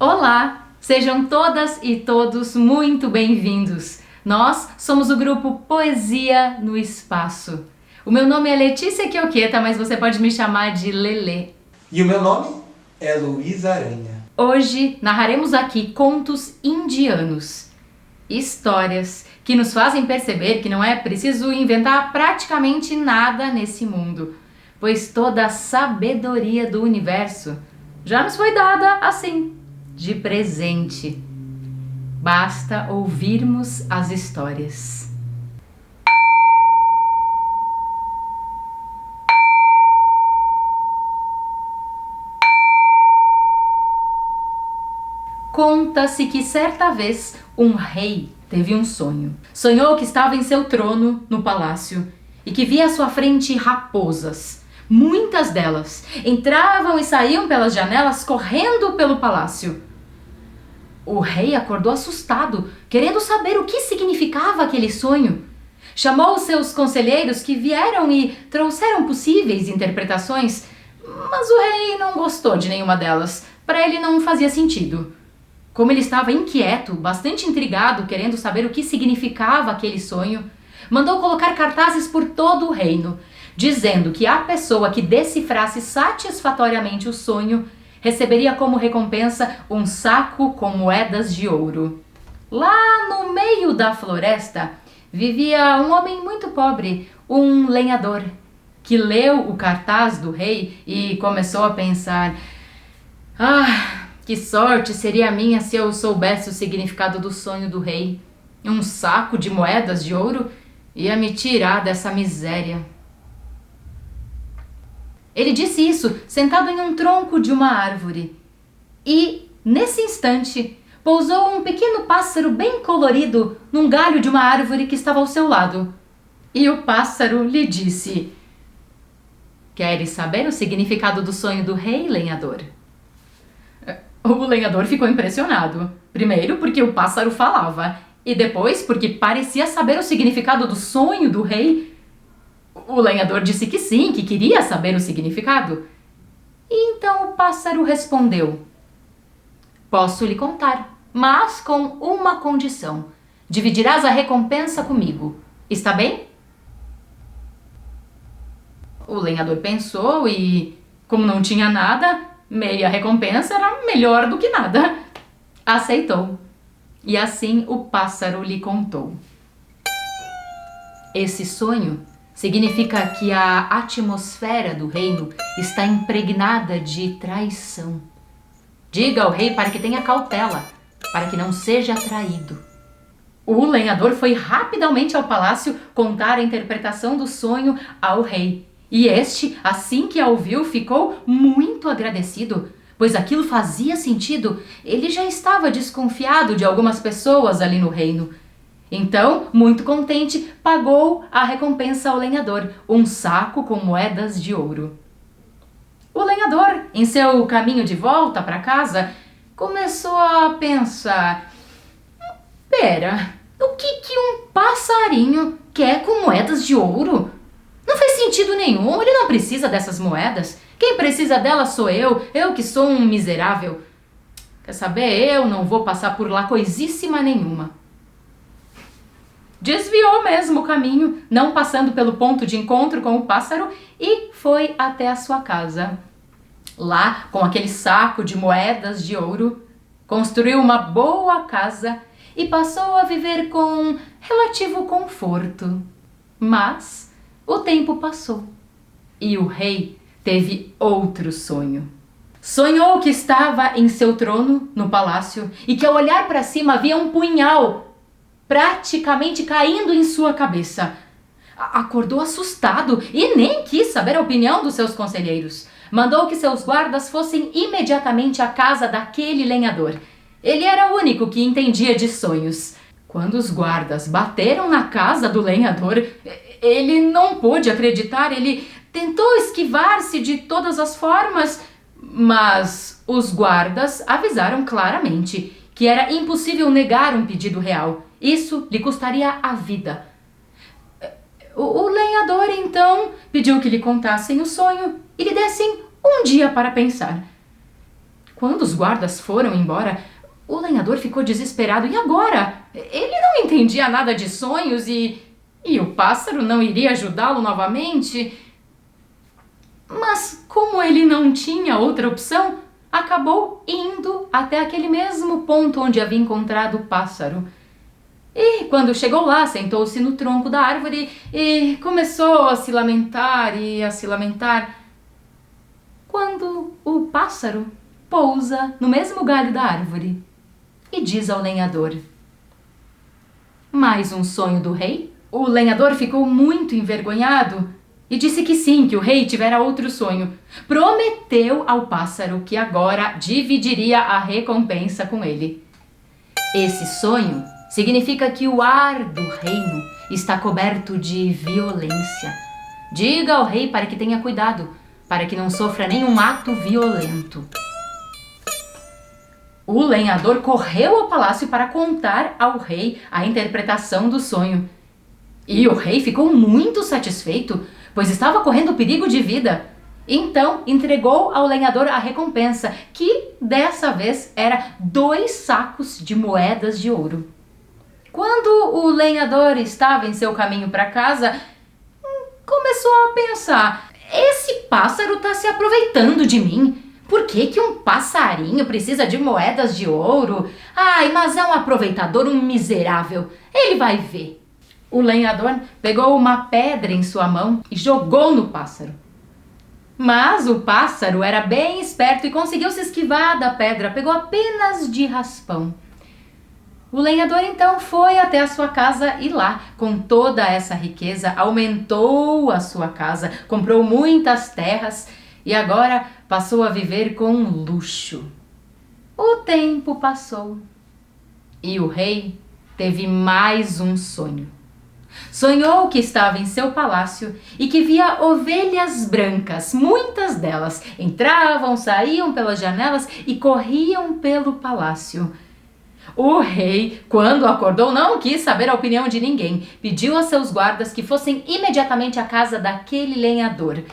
Olá! Sejam todas e todos muito bem-vindos. Nós somos o grupo Poesia no Espaço. O meu nome é Letícia Quioqueta, mas você pode me chamar de Lelê. E o meu nome é Luísa Aranha. Hoje narraremos aqui contos indianos. Histórias que nos fazem perceber que não é preciso inventar praticamente nada nesse mundo, pois toda a sabedoria do universo já nos foi dada assim, de presente. Basta ouvirmos as histórias. Conta-se que certa vez um rei teve um sonho. Sonhou que estava em seu trono no palácio e que via à sua frente raposas. Muitas delas entravam e saíam pelas janelas correndo pelo palácio. O rei acordou assustado, querendo saber o que significava aquele sonho. Chamou os seus conselheiros que vieram e trouxeram possíveis interpretações, mas o rei não gostou de nenhuma delas. Para ele não fazia sentido. Como ele estava inquieto, bastante intrigado, querendo saber o que significava aquele sonho, mandou colocar cartazes por todo o reino, dizendo que a pessoa que decifrasse satisfatoriamente o sonho receberia como recompensa um saco com moedas de ouro. Lá no meio da floresta vivia um homem muito pobre, um lenhador, que leu o cartaz do rei e começou a pensar: que sorte seria a minha se eu soubesse o significado do sonho do rei. Um saco de moedas de ouro ia me tirar dessa miséria. Ele disse isso sentado em um tronco de uma árvore. E, nesse instante, pousou um pequeno pássaro bem colorido num galho de uma árvore que estava ao seu lado. E o pássaro lhe disse: "Queres saber o significado do sonho do rei, lenhador?" O lenhador ficou impressionado. Primeiro porque o pássaro falava, e depois porque parecia saber o significado do sonho do rei. O lenhador disse que sim, que queria saber o significado. E então o pássaro respondeu: "Posso lhe contar, mas com uma condição. Dividirás a recompensa comigo. Está bem?" O lenhador pensou e, como não tinha nada, meia recompensa era melhor do que nada. Aceitou. E assim o pássaro lhe contou. Esse sonho significa que a atmosfera do reino está impregnada de traição. Diga ao rei para que tenha cautela, para que não seja traído. O lenhador foi rapidamente ao palácio contar a interpretação do sonho ao rei. E este, assim que a ouviu, ficou muito agradecido, pois aquilo fazia sentido. Ele já estava desconfiado de algumas pessoas ali no reino. Então, muito contente, pagou a recompensa ao lenhador, um saco com moedas de ouro. O lenhador, em seu caminho de volta para casa, começou a pensar: "Pera, o que um passarinho quer com moedas de ouro? Não faz sentido nenhum, ele não precisa dessas moedas. Quem precisa delas sou eu que sou um miserável. Quer saber, eu não vou passar por lá coisíssima nenhuma." Desviou mesmo o caminho, não passando pelo ponto de encontro com o pássaro, e foi até a sua casa. Lá, com aquele saco de moedas de ouro, construiu uma boa casa e passou a viver com relativo conforto. Mas o tempo passou e o rei teve outro sonho. Sonhou que estava em seu trono no palácio e que ao olhar para cima havia um punhal praticamente caindo em sua cabeça. Acordou assustado e nem quis saber a opinião dos seus conselheiros. Mandou que seus guardas fossem imediatamente à casa daquele lenhador. Ele era o único que entendia de sonhos. Quando os guardas bateram na casa do lenhador, ele não pôde acreditar. Ele tentou esquivar-se de todas as formas, mas os guardas avisaram claramente que era impossível negar um pedido real. Isso lhe custaria a vida. O lenhador, então, pediu que lhe contassem o sonho e lhe dessem um dia para pensar. Quando os guardas foram embora, o lenhador ficou desesperado. E agora? Ele não entendia nada de sonhos e o pássaro não iria ajudá-lo novamente. Mas como ele não tinha outra opção, acabou indo até aquele mesmo ponto onde havia encontrado o pássaro. E quando chegou lá, sentou-se no tronco da árvore e começou a se lamentar e a se lamentar. Quando o pássaro pousa no mesmo galho da árvore e diz ao lenhador: mais um sonho do rei? O lenhador ficou muito envergonhado e disse que sim, que o rei tivera outro sonho. Prometeu ao pássaro que agora dividiria a recompensa com ele. Esse sonho significa que o ar do reino está coberto de violência. Diga ao rei para que tenha cuidado, para que não sofra nenhum ato violento. O lenhador correu ao palácio para contar ao rei a interpretação do sonho. E o rei ficou muito satisfeito, pois estava correndo perigo de vida. Então entregou ao lenhador a recompensa, que dessa vez era 2 sacos de moedas de ouro. Quando o lenhador estava em seu caminho para casa, começou a pensar: esse pássaro está se aproveitando de mim. Por que um passarinho precisa de moedas de ouro? Ai, mas é um aproveitador, um miserável. Ele vai ver. O lenhador pegou uma pedra em sua mão e jogou no pássaro. Mas o pássaro era bem esperto e conseguiu se esquivar da pedra, pegou apenas de raspão. O lenhador então foi até a sua casa e lá, com toda essa riqueza, aumentou a sua casa, comprou muitas terras e agora passou a viver com luxo. O tempo passou e o rei teve mais um sonho. Sonhou que estava em seu palácio e que via ovelhas brancas, muitas delas entravam, saíam pelas janelas e corriam pelo palácio. O rei, quando acordou, não quis saber a opinião de ninguém. Pediu a seus guardas que fossem imediatamente à casa daquele lenhador.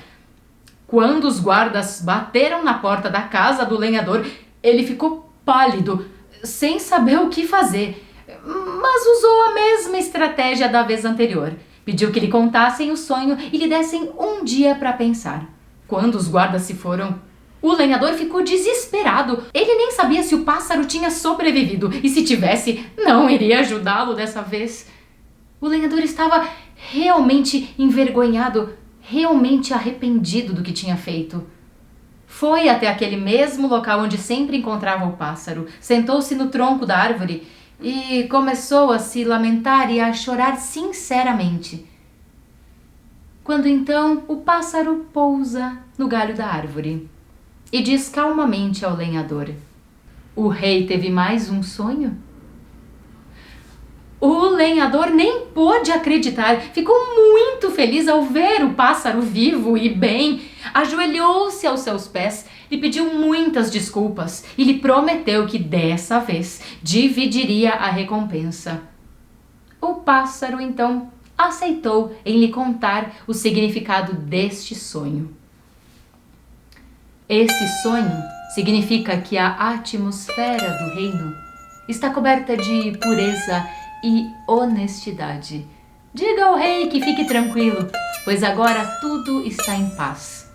Quando os guardas bateram na porta da casa do lenhador, ele ficou pálido, sem saber o que fazer, mas usou a mesma estratégia da vez anterior. Pediu que lhe contassem o sonho e lhe dessem um dia para pensar. Quando os guardas se foram, o lenhador ficou desesperado. Ele nem sabia se o pássaro tinha sobrevivido e, se tivesse, não iria ajudá-lo dessa vez. O lenhador estava realmente envergonhado, realmente arrependido do que tinha feito. Foi até aquele mesmo local onde sempre encontrava o pássaro, sentou-se no tronco da árvore e começou a se lamentar e a chorar sinceramente. Quando então o pássaro pousa no galho da árvore e diz calmamente ao lenhador: o rei teve mais um sonho? O lenhador nem pôde acreditar, ficou muito feliz ao ver o pássaro vivo e bem. Ajoelhou-se aos seus pés, lhe pediu muitas desculpas e lhe prometeu que dessa vez dividiria a recompensa. O pássaro então aceitou em lhe contar o significado deste sonho. Esse sonho significa que a atmosfera do reino está coberta de pureza e honestidade. Diga ao rei que fique tranquilo, pois agora tudo está em paz.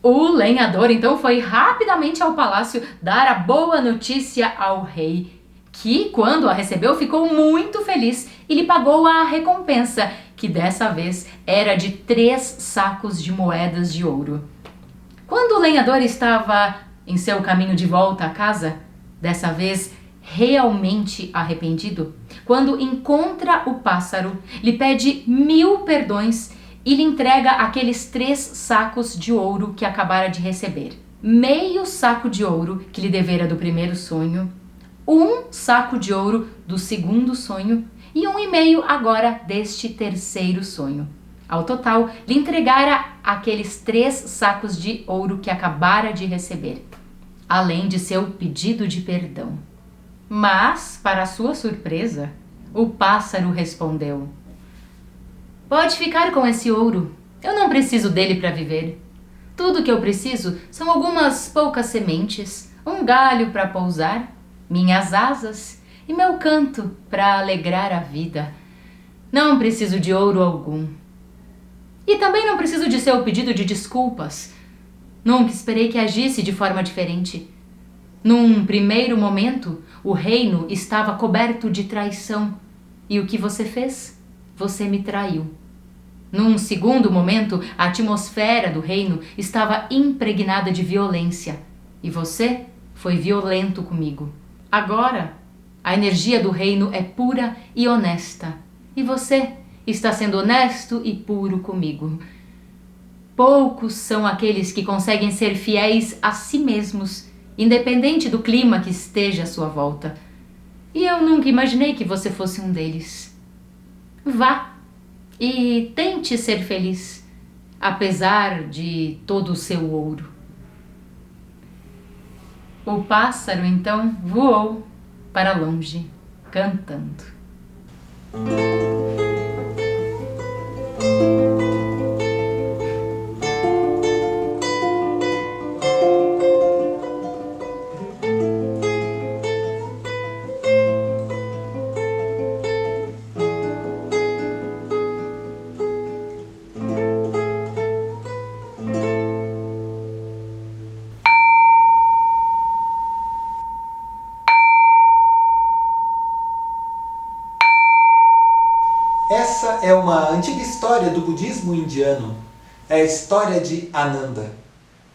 O lenhador então foi rapidamente ao palácio dar a boa notícia ao rei, que, quando a recebeu, ficou muito feliz e lhe pagou a recompensa, que dessa vez era de 3 sacos de moedas de ouro. Quando o lenhador estava em seu caminho de volta à casa, dessa vez realmente arrependido, quando encontra o pássaro, lhe pede 1000 perdões e lhe entrega aqueles 3 sacos de ouro que acabara de receber. Meio saco de ouro que lhe devera do primeiro sonho, 1 saco de ouro do segundo sonho e 1,5 agora deste terceiro sonho. Ao total, lhe entregara aqueles 3 sacos de ouro que acabara de receber, além de seu pedido de perdão. Mas, para sua surpresa, o pássaro respondeu: pode ficar com esse ouro, eu não preciso dele para viver. Tudo que eu preciso são algumas poucas sementes, um galho para pousar, minhas asas e meu canto para alegrar a vida. Não preciso de ouro algum. E também não preciso de seu pedido de desculpas. Nunca esperei que agisse de forma diferente. Num primeiro momento, o reino estava coberto de traição. E o que você fez? Você me traiu. Num segundo momento, a atmosfera do reino estava impregnada de violência. E você foi violento comigo. Agora, a energia do reino é pura e honesta. E você está sendo honesto e puro comigo. Poucos são aqueles que conseguem ser fiéis a si mesmos, independente do clima que esteja à sua volta. E eu nunca imaginei que você fosse um deles. Vá e tente ser feliz, apesar de todo o seu ouro. O pássaro então voou para longe, cantando. Essa é uma antiga história do budismo indiano. É a história de Ananda.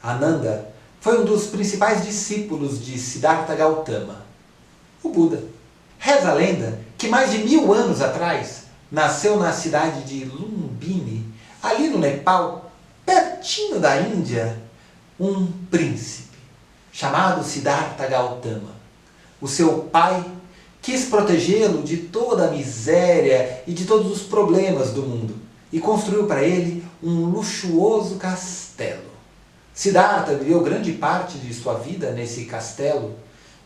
Ananda foi um dos principais discípulos de Siddhartha Gautama, o Buda. Reza a lenda que mais de 1000 anos atrás nasceu na cidade de Lumbini, ali no Nepal, pertinho da Índia, um príncipe chamado Siddhartha Gautama. O seu pai quis protegê-lo de toda a miséria e de todos os problemas do mundo e construiu para ele um luxuoso castelo. Siddhartha viveu grande parte de sua vida nesse castelo,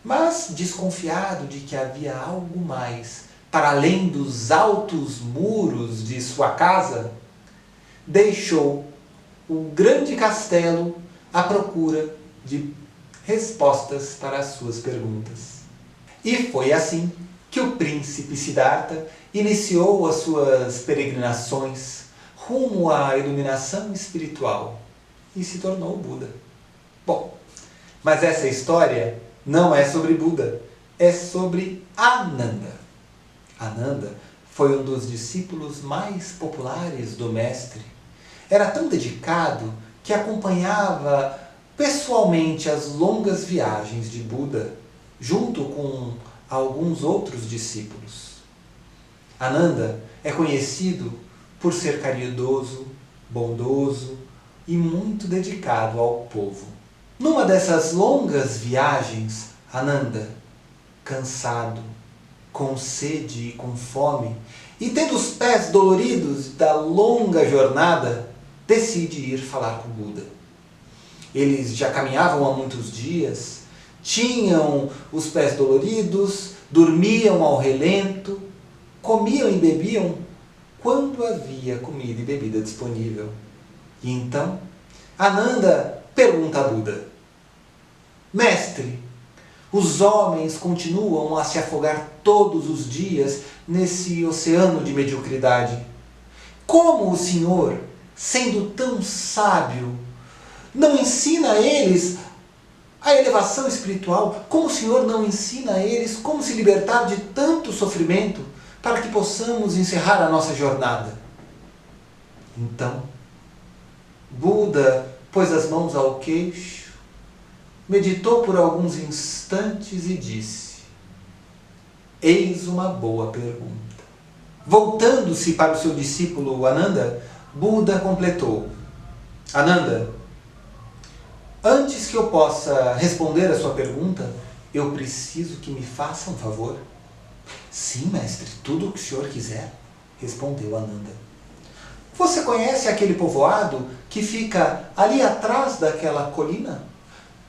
mas desconfiado de que havia algo mais para além dos altos muros de sua casa, deixou o grande castelo à procura de respostas para as suas perguntas. E foi assim que o príncipe Siddhartha iniciou as suas peregrinações rumo à iluminação espiritual e se tornou Buda. Bom, mas essa história não é sobre Buda, é sobre Ananda. Ananda foi um dos discípulos mais populares do mestre. Era tão dedicado que acompanhava pessoalmente as longas viagens de Buda, junto com alguns outros discípulos. Ananda é conhecido por ser caridoso, bondoso e muito dedicado ao povo. Numa dessas longas viagens, Ananda, cansado, com sede e com fome, e tendo os pés doloridos da longa jornada, decide ir falar com Buda. Eles já caminhavam há muitos dias, tinham os pés doloridos, dormiam ao relento, comiam e bebiam quando havia comida e bebida disponível. E então, Ananda pergunta a Buda: Mestre, os homens continuam a se afogar todos os dias nesse oceano de mediocridade. Como o Senhor, sendo tão sábio, não ensina a eles a elevação espiritual? Como o Senhor não ensina a eles como se libertar de tanto sofrimento para que possamos encerrar a nossa jornada? Então, Buda pôs as mãos ao queixo, meditou por alguns instantes e disse: Eis uma boa pergunta. Voltando-se para o seu discípulo Ananda, Buda completou: Ananda, antes que eu possa responder a sua pergunta, eu preciso que me faça um favor. Sim, mestre, tudo o que o senhor quiser, respondeu Ananda. Você conhece aquele povoado que fica ali atrás daquela colina?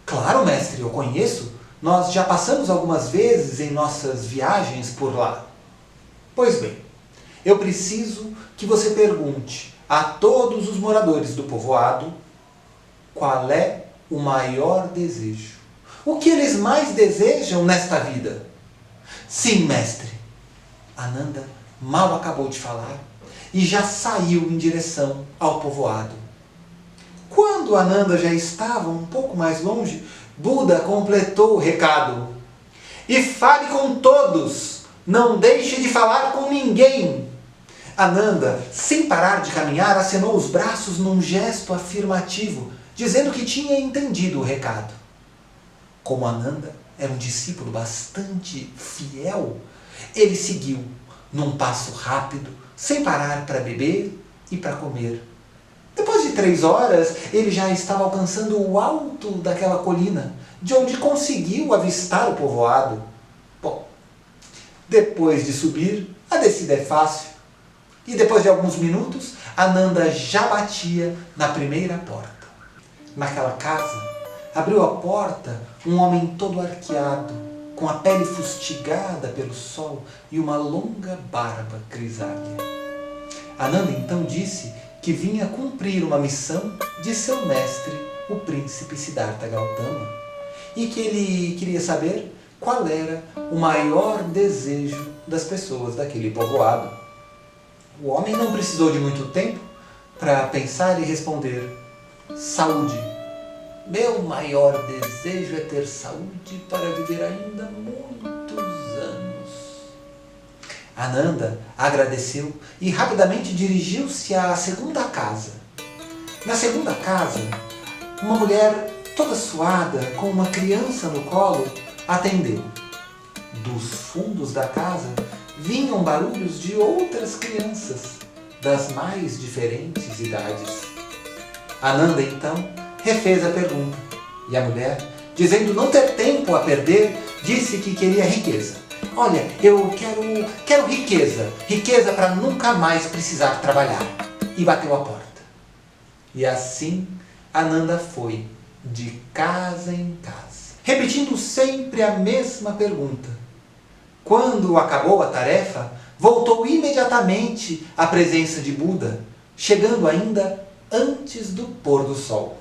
Claro, mestre, eu conheço. Nós já passamos algumas vezes em nossas viagens por lá. Pois bem, eu preciso que você pergunte a todos os moradores do povoado qual é o maior desejo. O que eles mais desejam nesta vida? Sim, mestre. Ananda mal acabou de falar e já saiu em direção ao povoado. Quando Ananda já estava um pouco mais longe, Buda completou o recado. E fale com todos, não deixe de falar com ninguém. Ananda, sem parar de caminhar, acenou os braços num gesto afirmativo, dizendo que tinha entendido o recado. Como Ananda era um discípulo bastante fiel, ele seguiu num passo rápido, sem parar para beber e para comer. Depois de 3 horas, ele já estava alcançando o alto daquela colina, de onde conseguiu avistar o povoado. Bom, depois de subir, a descida é fácil. E depois de alguns minutos, Ananda já batia na primeira porta. Naquela casa, abriu a porta um homem todo arqueado, com a pele fustigada pelo sol e uma longa barba grisalha. Ananda então disse que vinha cumprir uma missão de seu mestre, o príncipe Siddhartha Gautama, e que ele queria saber qual era o maior desejo das pessoas daquele povoado. O homem não precisou de muito tempo para pensar e responder: saúde. Meu maior desejo é ter saúde para viver ainda muitos anos. Ananda agradeceu e rapidamente dirigiu-se à segunda casa. Na segunda casa, uma mulher toda suada, com uma criança no colo, atendeu. Dos fundos da casa vinham barulhos de outras crianças, das mais diferentes idades. Ananda, então, refez a pergunta, e a mulher, dizendo não ter tempo a perder, disse que queria riqueza. Olha, eu quero riqueza para nunca mais precisar trabalhar. E bateu a porta. E assim, Ananda foi, de casa em casa, repetindo sempre a mesma pergunta. Quando acabou a tarefa, voltou imediatamente à presença de Buda, chegando ainda antes do pôr do sol.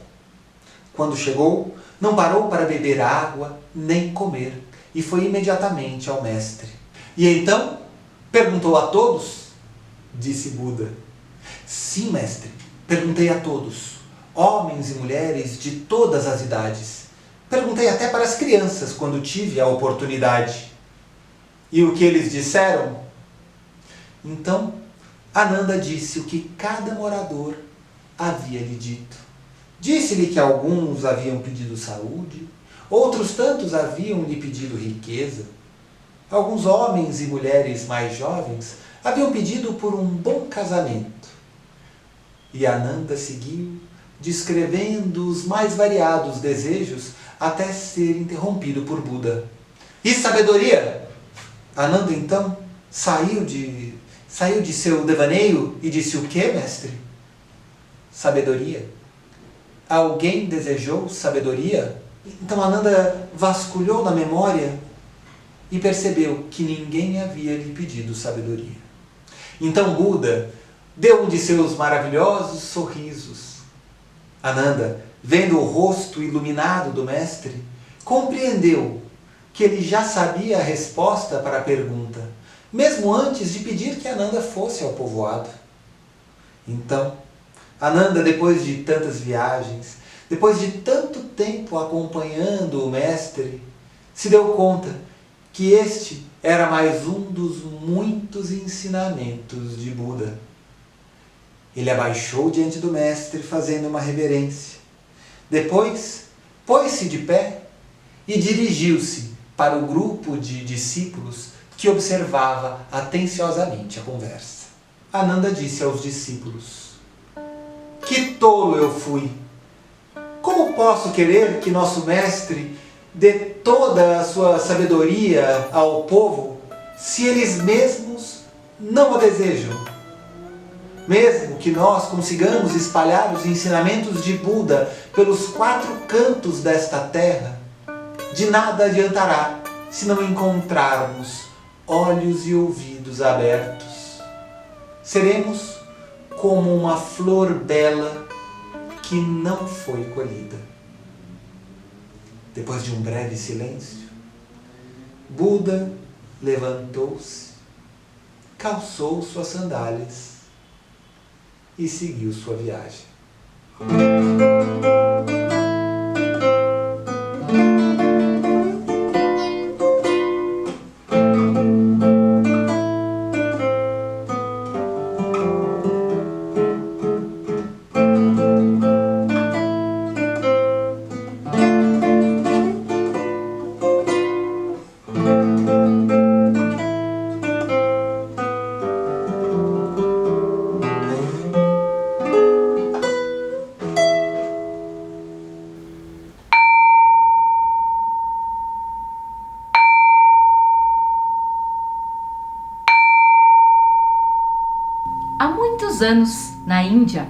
Quando chegou, não parou para beber água nem comer e foi imediatamente ao mestre. E então, perguntou a todos? Disse Buda. Sim, mestre, perguntei a todos, homens e mulheres de todas as idades. Perguntei até para as crianças quando tive a oportunidade. E o que eles disseram? Então, Ananda disse o que cada morador havia lhe dito. Disse-lhe que alguns haviam pedido saúde, outros tantos haviam lhe pedido riqueza. Alguns homens e mulheres mais jovens haviam pedido por um bom casamento. E Ananda seguiu, descrevendo os mais variados desejos, até ser interrompido por Buda. E sabedoria? Ananda então saiu de seu devaneio e disse: o que, mestre? Sabedoria. Alguém desejou sabedoria? Então Ananda vasculhou na memória e percebeu que ninguém havia lhe pedido sabedoria. Então Buda deu um de seus maravilhosos sorrisos. Ananda, vendo o rosto iluminado do mestre, compreendeu que ele já sabia a resposta para a pergunta, mesmo antes de pedir que Ananda fosse ao povoado. Então, Ananda, depois de tantas viagens, depois de tanto tempo acompanhando o mestre, se deu conta que este era mais um dos muitos ensinamentos de Buda. Ele abaixou diante do mestre, fazendo uma reverência. Depois, pôs-se de pé e dirigiu-se para o grupo de discípulos que observava atenciosamente a conversa. Ananda disse aos discípulos: que tolo eu fui! Como posso querer que nosso mestre dê toda a sua sabedoria ao povo, se eles mesmos não a desejam? Mesmo que nós consigamos espalhar os ensinamentos de Buda pelos 4 cantos desta terra, de nada adiantará se não encontrarmos olhos e ouvidos abertos. Seremos como uma flor bela que não foi colhida. Depois de um breve silêncio, Buda levantou-se, calçou suas sandálias e seguiu sua viagem. Há muitos anos, na Índia,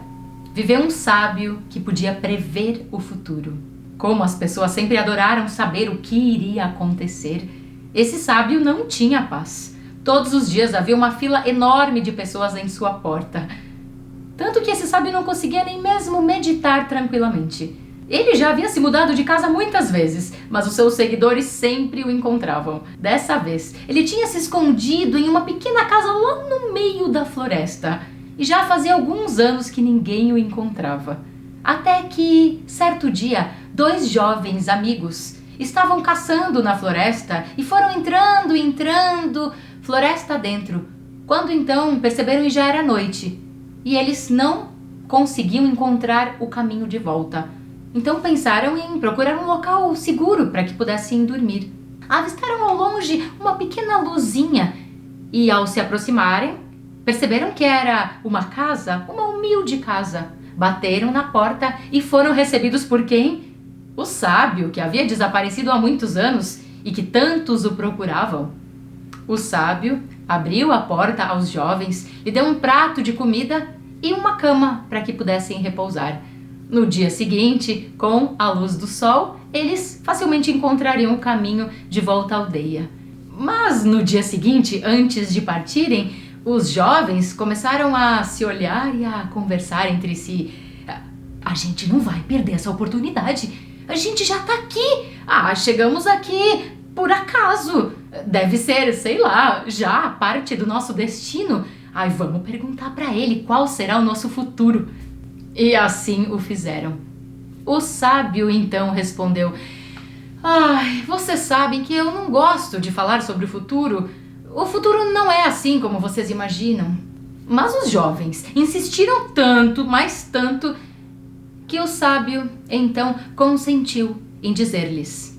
viveu um sábio que podia prever o futuro. Como as pessoas sempre adoraram saber o que iria acontecer, esse sábio não tinha paz. Todos os dias havia uma fila enorme de pessoas em sua porta. Tanto que esse sábio não conseguia nem mesmo meditar tranquilamente. Ele já havia se mudado de casa muitas vezes, mas os seus seguidores sempre o encontravam. Dessa vez, ele tinha se escondido em uma pequena casa lá no meio da floresta. E já fazia alguns anos que ninguém o encontrava. Até que, certo dia, 2 jovens amigos estavam caçando na floresta e foram entrando, floresta dentro. Quando então perceberam que já era noite e eles não conseguiam encontrar o caminho de volta. Então pensaram em procurar um local seguro para que pudessem dormir. Avistaram ao longe uma pequena luzinha e, ao se aproximarem, perceberam que era uma casa, uma humilde casa. Bateram na porta e foram recebidos por quem? O sábio, que havia desaparecido há muitos anos e que tantos o procuravam. O sábio abriu a porta aos jovens, lhe deu um prato de comida e uma cama para que pudessem repousar. No dia seguinte, com a luz do sol, eles facilmente encontrariam o caminho de volta à aldeia. Mas no dia seguinte, antes de partirem, os jovens começaram a se olhar e a conversar entre si. A gente não vai perder essa oportunidade. A gente já tá aqui. Chegamos aqui por acaso. Deve ser, sei lá, já parte do nosso destino. Vamos perguntar para ele qual será o nosso futuro. E assim o fizeram. O sábio então respondeu: vocês sabem que eu não gosto de falar sobre o futuro. O futuro não é assim como vocês imaginam. Mas os jovens insistiram tanto, mais tanto, que o sábio então consentiu em dizer-lhes.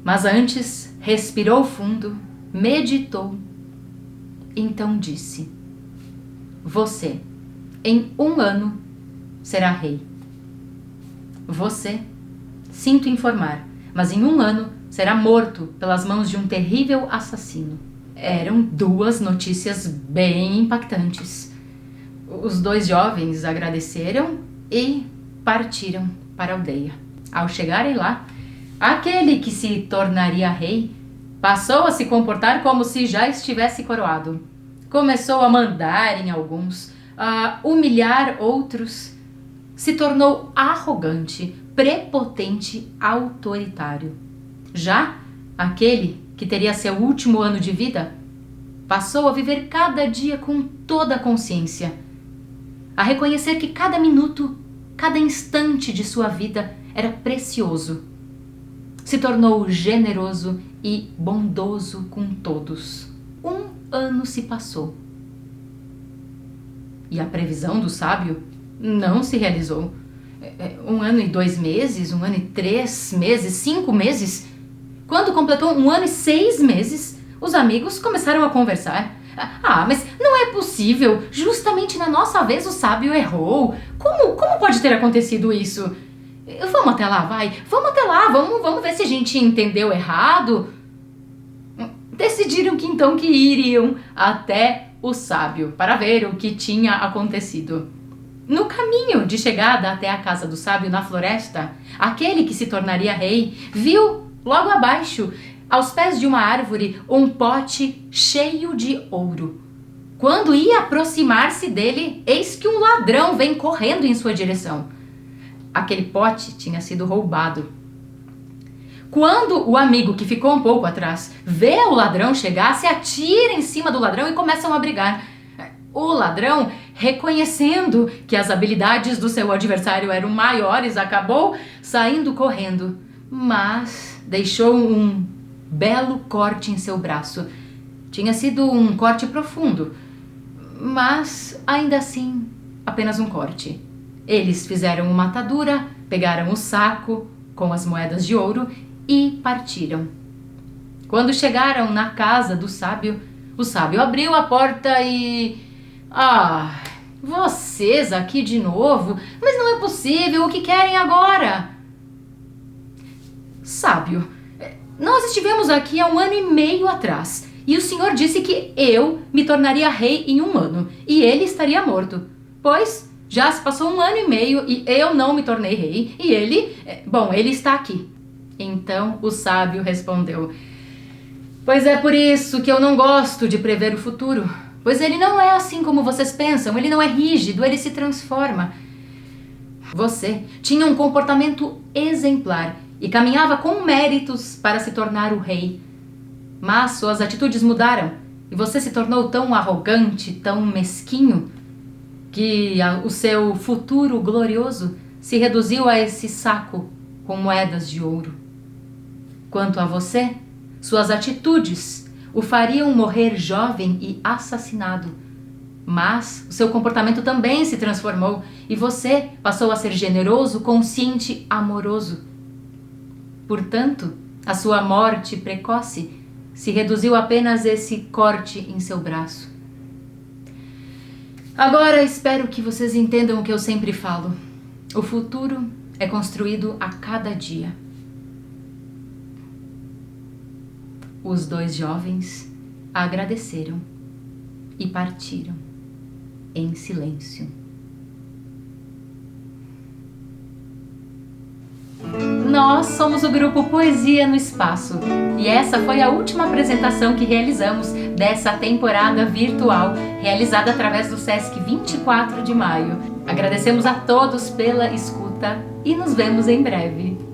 Mas antes respirou fundo, meditou, então disse: você, em 1 ano, será rei. Você, sinto informar, mas em 1 ano será morto pelas mãos de um terrível assassino. Eram 2 notícias bem impactantes. Os 2 jovens agradeceram e partiram para a aldeia. Ao chegarem lá, aquele que se tornaria rei passou a se comportar como se já estivesse coroado. Começou a mandar em alguns, a humilhar outros. Se tornou arrogante, prepotente, autoritário. Já aquele que teria seu último ano de vida passou a viver cada dia com toda a consciência, a reconhecer que cada minuto, cada instante de sua vida era precioso. Se tornou generoso e bondoso com todos. 1 ano se passou. E a previsão do sábio não se realizou. 1 ano e 2 meses, 1 ano e 3 meses, 5 meses. Quando completou 1 ano e 6 meses, os amigos começaram a conversar. Mas não é possível. Justamente na nossa vez o sábio errou. Como pode ter acontecido isso? Vamos até lá, vai. Vamos até lá, vamos ver se a gente entendeu errado. Decidiram que iriam até o sábio para ver o que tinha acontecido. No caminho de chegada até a casa do sábio na floresta, aquele que se tornaria rei viu logo abaixo, aos pés de uma árvore, um pote cheio de ouro. Quando ia aproximar-se dele, eis que um ladrão vem correndo em sua direção. aquele pote tinha sido roubado. Quando o amigo que ficou um pouco atrás vê o ladrão chegar, se atira em cima do ladrão e começam a brigar. O ladrão, reconhecendo que as habilidades do seu adversário eram maiores, acabou saindo correndo, mas deixou um belo corte em seu braço. Tinha sido um corte profundo, mas ainda assim apenas um corte. Eles fizeram uma atadura, pegaram o saco com as moedas de ouro e partiram. Quando chegaram na casa do sábio, o sábio abriu a porta e... Ah, vocês aqui de novo? Mas não é possível, o que querem agora? Sábio, nós estivemos aqui há 1 ano e meio atrás e o senhor disse que eu me tornaria rei em 1 ano e ele estaria morto. Pois já se passou 1 ano e meio e eu não me tornei rei e ele está aqui. Então o sábio respondeu: pois é por isso que eu não gosto de prever o futuro. Pois ele não é assim como vocês pensam, ele não é rígido, ele se transforma. Você tinha um comportamento exemplar e caminhava com méritos para se tornar o rei. Mas suas atitudes mudaram e você se tornou tão arrogante, tão mesquinho, que o seu futuro glorioso se reduziu a esse saco com moedas de ouro. Quanto a você, suas atitudes o fariam morrer jovem e assassinado. Mas o seu comportamento também se transformou e você passou a ser generoso, consciente, amoroso. Portanto, a sua morte precoce se reduziu a apenas esse corte em seu braço. Agora espero que vocês entendam o que eu sempre falo. O futuro é construído a cada dia. Os 2 jovens agradeceram e partiram em silêncio. Nós somos o grupo Poesia no Espaço e essa foi a última apresentação que realizamos dessa temporada virtual, realizada através do Sesc 24 de Maio. Agradecemos a todos pela escuta e nos vemos em breve.